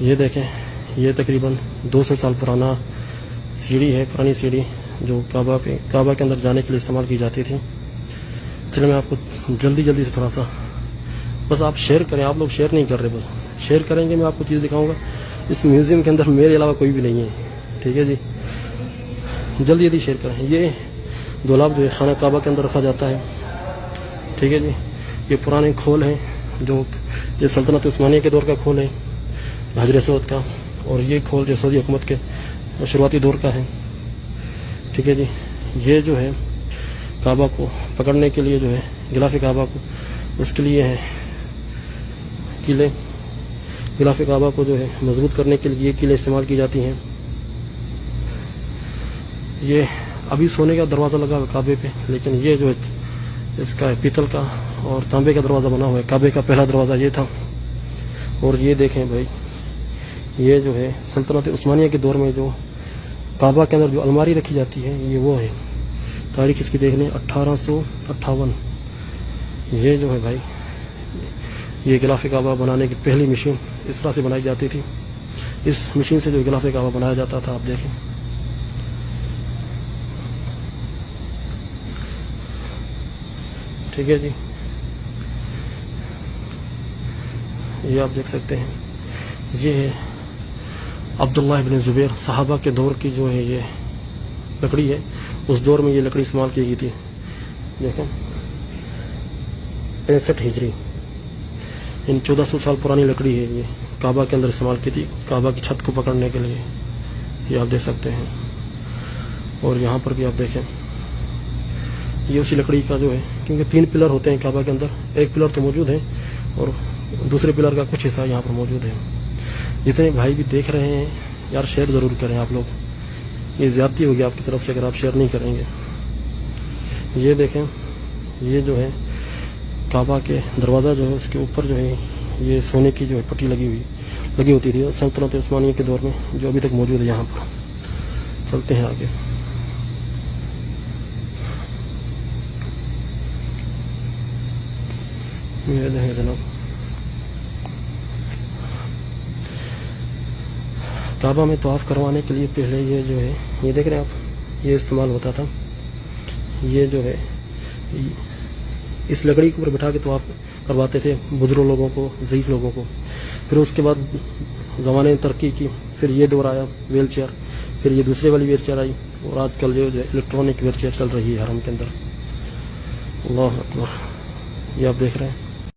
یہ دیکھیں، یہ تقریباً 200 سال پرانا سیڑھی ہے، پرانی سیڑھی جو کعبہ کے اندر جانے کے لیے استعمال کی جاتی تھی۔ چلے میں آپ کو جلدی سے تھوڑا سا، بس آپ شیئر کریں، آپ لوگ شیئر نہیں کر رہے، بس شیئر کریں گے میں آپ کو چیز دکھاؤں گا۔ اس میوزیم کے اندر میرے علاوہ کوئی بھی نہیں ہے، ٹھیک ہے جی، جلدی شیئر کریں۔ یہ دولاب جو ہے خانہ کعبہ کے اندر رکھا جاتا ہے، ٹھیک ہے جی۔ یہ پرانے کھول ہیں، جو یہ سلطنت عثمانیہ کے دور کا کھول ہے حجر اسود کا، اور یہ کھول جو سعودی حکومت کے شروعاتی دور کا ہے، ٹھیک ہے جی۔ یہ جو ہے کعبہ کو پکڑنے کے لیے جو ہے غلاف کعبہ کو، اس کے لیے ہے کیلیں، غلاف کعبہ کو جو ہے مضبوط کرنے کے لیے یہ کیلیں استعمال کی جاتی ہیں۔ یہ ابھی سونے کا دروازہ لگا ہوا ہے کعبے پہ، لیکن یہ جو ہے اس کا پیتل کا اور تانبے کا دروازہ بنا ہوا ہے۔ کعبے کا پہلا دروازہ یہ تھا۔ اور یہ دیکھیں بھائی، یہ جو ہے سلطنت عثمانیہ کے دور میں جو کعبہ کے اندر جو الماری رکھی جاتی ہے، یہ وہ ہے، تاریخ اس کی دیکھ لیں 1858۔ یہ جو ہے بھائی، یہ غلاف کعبہ بنانے کی پہلی مشین اس طرح سے بنائی جاتی تھی، اس مشین سے جو غلاف کعبہ بنایا جاتا تھا، آپ دیکھیں۔ ٹھیک ہے جی، یہ آپ دیکھ سکتے ہیں، یہ ہے عبداللہ ابن زبیر، صحابہ کے دور کی جو ہے یہ لکڑی ہے، اس دور میں یہ لکڑی استعمال کی گئی تھی، دیکھیں 65 ہجری، 1400 سال پرانی لکڑی ہے، یہ کعبہ کے اندر استعمال کی تھی، کعبہ کی چھت کو پکڑنے کے لیے، یہ آپ دیکھ سکتے ہیں۔ اور یہاں پر بھی آپ دیکھیں، یہ اسی لکڑی کا جو ہے، کیونکہ 3 پلر ہوتے ہیں کعبہ کے اندر، ایک پلر تو موجود ہے اور دوسرے پلر کا کچھ حصہ یہاں پر موجود ہے۔ جتنے بھائی بھی دیکھ رہے ہیں یار، شیئر ضرور کریں آپ لوگ، یہ زیادتی ہوگی آپ کی طرف سے اگر آپ شیئر نہیں کریں گے۔ یہ دیکھیں، یہ جو ہے کعبہ کے دروازہ جو ہے، اس کے اوپر جو ہے یہ سونے کی جو ہے پٹی لگی ہوتی تھی سلطنت عثمانیہ کے دور میں، جو ابھی تک موجود ہے یہاں پر۔ چلتے ہیں آگے۔ یہ دیکھیں جناب، کعبہ میں طواف کروانے کے لیے پہلے یہ جو ہے، یہ دیکھ رہے ہیں آپ، یہ استعمال ہوتا تھا، یہ جو ہے اس لکڑی کے اوپر بٹھا کے طواف کرواتے تھے بزرگ لوگوں کو، ضعیف لوگوں کو۔ پھر اس کے بعد زمانے نے ترقی کی، پھر یہ دور آیا ویل چیئر، پھر یہ دوسرے والی ویل چیئر آئی، اور آج کل جو الیکٹرانک ویل چیئر چل رہی ہے حرم کے اندر۔ اللہ اکبر، یہ آپ دیکھ رہے ہیں۔